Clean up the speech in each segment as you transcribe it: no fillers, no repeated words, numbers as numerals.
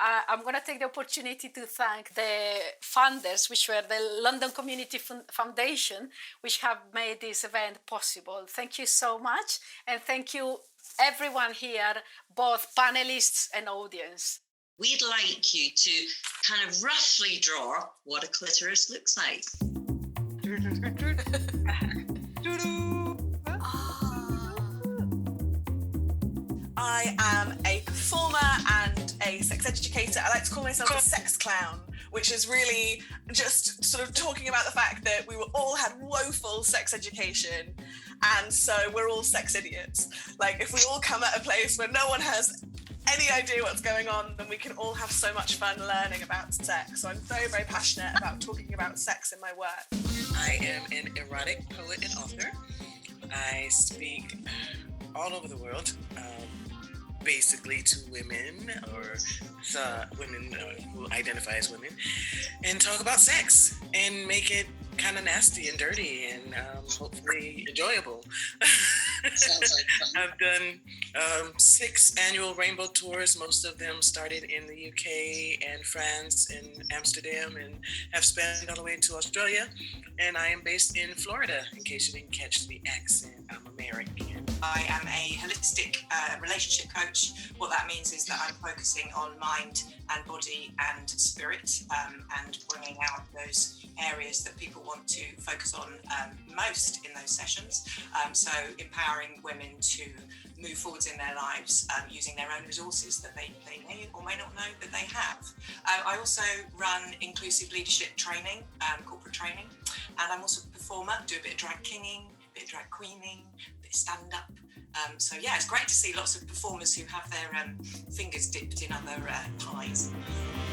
I'm going to take the opportunity to thank the funders, which were the London Community Foundation, which have made this event possible. Thank you so much. And thank you, everyone here, both panelists and audience. We'd like you to kind of roughly draw what a clitoris looks like. I am a performer and a sex educator. I like to call myself a sex clown, which is really just sort of talking about the fact that we all had woeful sex education, and so we're all sex idiots. Like, if we all come at a place where no one has any idea what's going on, then we can all have so much fun learning about sex. So I'm very, very passionate about talking about sex in my work. I am an erotic poet and author. I speak all over the world, basically to women or women who identify as women, and talk about sex and make it kind of nasty and dirty and hopefully enjoyable. Sounds like fun. I've done 6 annual rainbow tours. Most of them started in the UK and France and Amsterdam, and have spanned all the way to Australia. And I am based in Florida, in case you didn't catch the accent. I'm American. I am a holistic relationship coach. What that means is that I'm focusing on mind and body and spirit, and bringing out those areas that people want to focus on most in those sessions. So empowering women to move forwards in their lives using their own resources that they may or may not know that they have. I also run inclusive leadership training, corporate training, and I'm also a performer, do a bit of drag kinging, a bit of drag queening, a bit of stand-up. So yeah, it's great to see lots of performers who have their fingers dipped in other pies.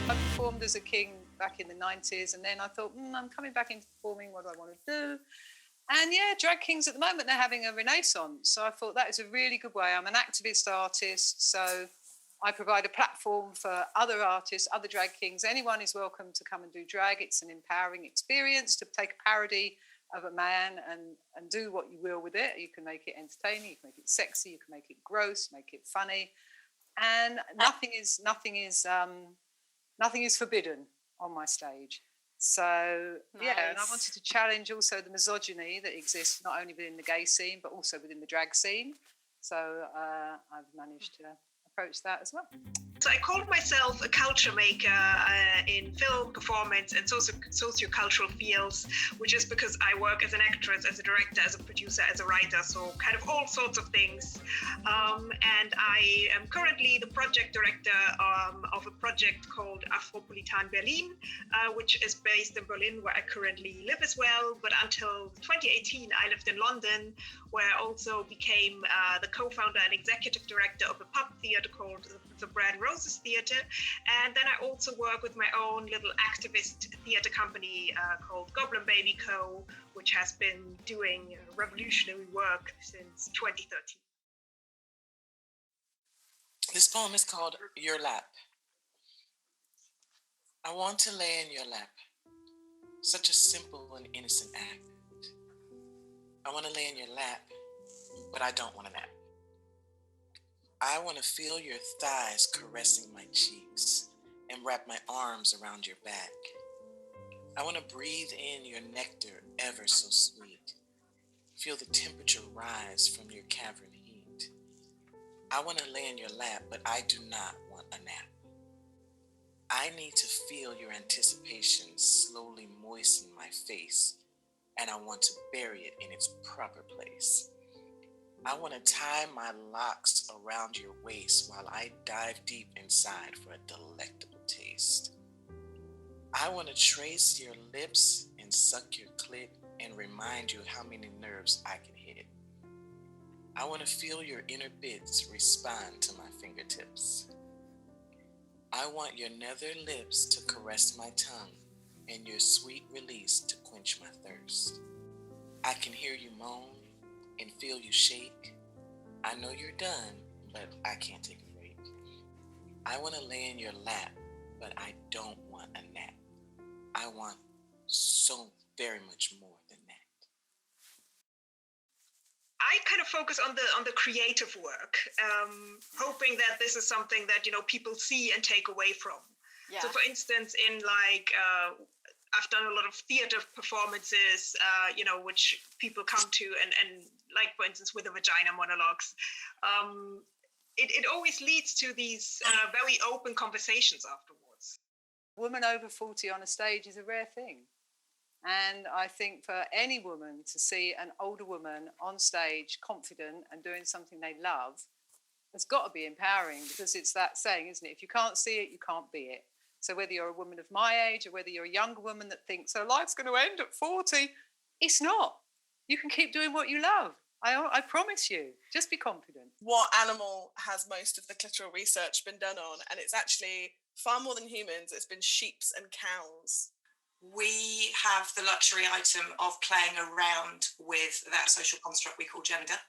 I performed as a king back in the 90s, and then I thought, I'm coming back into performing, what do I want to do? And yeah, drag kings at the moment, they're having a renaissance. So I thought that is a really good way. I'm an activist artist, so I provide a platform for other artists, other drag kings. Anyone is welcome to come and do drag. It's an empowering experience to take a parody of a man and do what you will with it. You can make it entertaining, you can make it sexy, you can make it gross, make it funny. And nothing is forbidden on my stage. So, yeah, Nice. and I wanted to challenge also the misogyny that exists not only within the gay scene, but also within the drag scene. So I've managed to approach that as well. So I called myself a culture maker in film, performance, and socio-cultural fields, which is because I work as an actress, as a director, as a producer, as a writer, so kind of all sorts of things. And I am currently the project director of a project called Afropolitan Berlin, which is based in Berlin, where I currently live as well. But until 2018, I lived in London, where I also became the co-founder and executive director of a pub theatre called the Bread and Roses Theatre. And then I also work with my own little activist theatre company called Goblin Baby Co., which has been doing revolutionary work since 2013. This poem is called Your Lap. I want to lay in your lap. Such a simple and innocent act. I want to lay in your lap, but I don't want to nap. I want to feel your thighs caressing my cheeks and wrap my arms around your back. I want to breathe in your nectar ever so sweet. Feel the temperature rise from your cavern heat. I want to lay in your lap, but I do not want a nap. I need to feel your anticipation slowly moisten my face, and I want to bury it in its proper place. I want to tie my locks around your waist while I dive deep inside for a delectable taste. I want to trace your lips and suck your clit and remind you how many nerves I can hit. I want to feel your inner bits respond to my fingertips. I want your nether lips to caress my tongue and your sweet release to quench my thirst. I can hear you moan and feel you shake. I know you're done, but I can't take a break. I want to lay in your lap, but I don't want a nap. I want so very much more than that. I kind of focus on the creative work, hoping that this is something that people see and take away from. Yeah. So, for instance, in like I've done a lot of theater performances, which people come to, and like, for instance, with the vagina monologues. It always leads to these very open conversations afterwards. Woman over 40 on a stage is a rare thing. And I think for any woman to see an older woman on stage, confident and doing something they love, it's got to be empowering, because it's that saying, isn't it? If you can't see it, you can't be it. So whether you're a woman of my age or whether you're a younger woman that thinks her life's going to end at 40, it's not. You can keep doing what you love. I promise you. Just be confident. What animal has most of the clitoral research been done on? And it's actually far more than humans. It's been sheeps and cows. We have the luxury item of playing around with that social construct we call gender.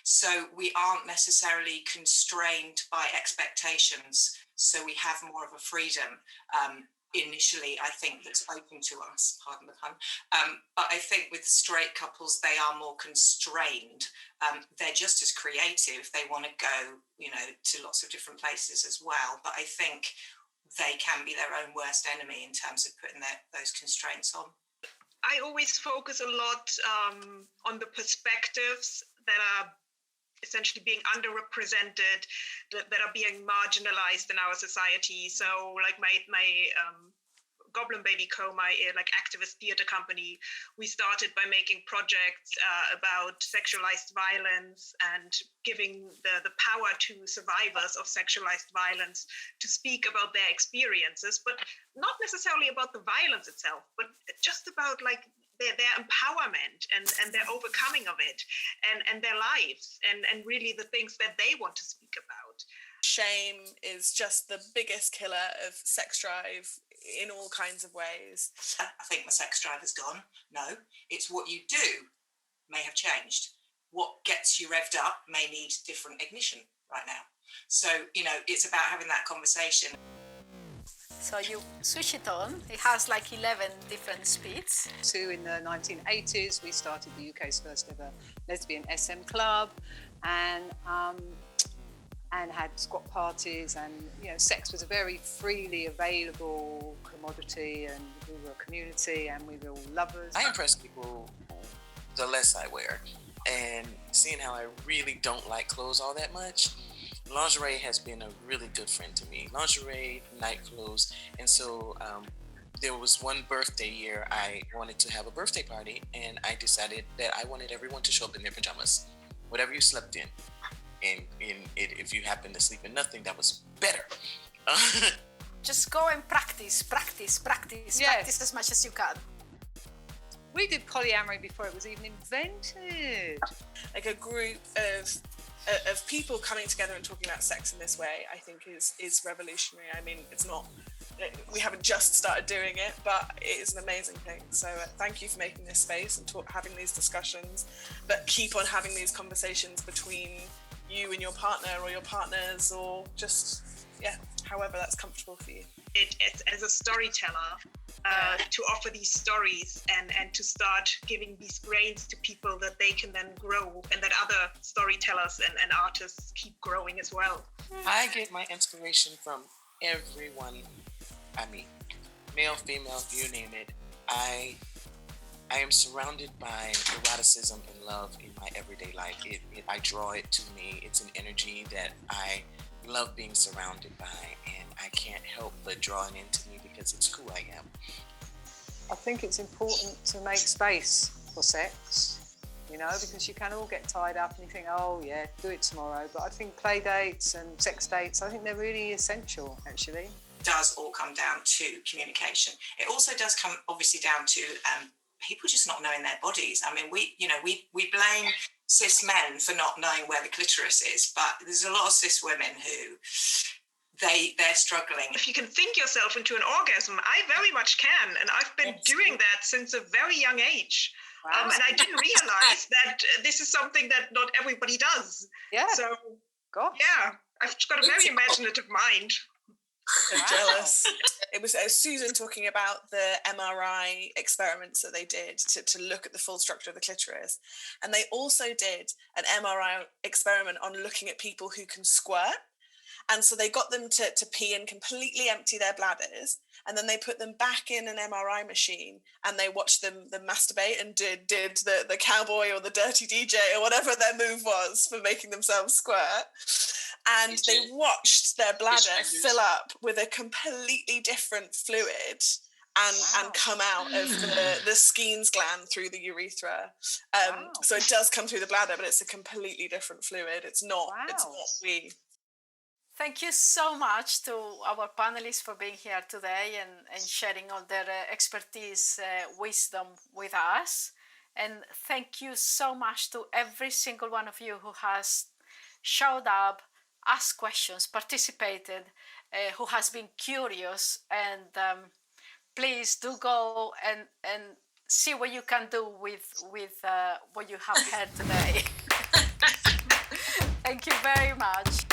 So we aren't necessarily constrained by expectations. So we have more of a freedom initially, I think, that's open to us, pardon the pun. But I think with straight couples, they are more constrained. They're just as creative. They want to go, to lots of different places as well. But I think they can be their own worst enemy in terms of putting those constraints on. I always focus a lot on the perspectives that are essentially being underrepresented, that are being marginalized in our society. So like my Goblin Baby Co., my activist theater company, we started by making projects about sexualized violence and giving the power to survivors of sexualized violence to speak about their experiences, but not necessarily about the violence itself, but just about like their empowerment and their overcoming of it and their lives and really the things that they want to speak about. Shame is just the biggest killer of sex drive in all kinds of ways. I think my sex drive is gone. No, it's what you do may have changed. What gets you revved up may need different ignition right now. So, it's about having that conversation. So you switch it on. It has like 11 different speeds. So in the 1980s, we started the UK's first ever lesbian SM club, and had squat parties, and sex was a very freely available commodity, and we were a community, and we were all lovers. I impress people the less I wear, and seeing how I really don't like clothes all that much, lingerie has been a really good friend to me. Lingerie, night clothes, and so there was one birthday year I wanted to have a birthday party, and I decided that I wanted everyone to show up in their pajamas, whatever you slept in. And if you happen to sleep in nothing, that was better. Just go and practice as much as you can. We did polyamory before it was even invented. Like a group of people coming together and talking about sex in this way, I think is revolutionary. I mean, it's not, we haven't just started doing it, but it is an amazing thing. So thank you for making this space and having these discussions, but keep on having these conversations between you and your partner or your partners, or just, however that's comfortable for you. It's as a storyteller, to offer these stories and to start giving these brains to people that they can then grow, and that other storytellers and artists keep growing as well. I get my inspiration from everyone I meet, male, female, you name it. I am surrounded by eroticism and love in my everyday life. I draw it to me. It's an energy that I love being surrounded by, and I can't help but draw it into me because it's who I am. I think it's important to make space for sex, because you can all get tied up and you think, oh yeah, do it tomorrow. But I think play dates and sex dates, I think they're really essential, actually. It does all come down to communication. It also does come obviously down to people just not knowing their bodies. I mean, we blame cis men for not knowing where the clitoris is, but there's a lot of cis women who they're struggling. If you can think yourself into an orgasm, I very much can, and I've been doing that since a very young age. Wow. And I didn't realize that this is something that not everybody does. Yeah. So, Gosh. yeah, I've got a very imaginative mind. I'm jealous. It was Susan talking about the MRI experiments that they did to look at the full structure of the clitoris. And they also did an MRI experiment on looking at people who can squirt. And so they got them to pee and completely empty their bladders. And then they put them back in an MRI machine and they watched them masturbate and did the cowboy or the dirty DJ or whatever their move was for making themselves squirt. And they watched their bladder fill up with a completely different fluid and come out of the Skene's gland through the urethra. So it does come through the bladder, but it's a completely different fluid. It's not wee. Thank you so much to our panelists for being here today and sharing all their expertise, wisdom with us. And thank you so much to every single one of you who has showed up, asked questions, participated, who has been curious. And please do go and see what you can do with what you have heard today. Thank you very much.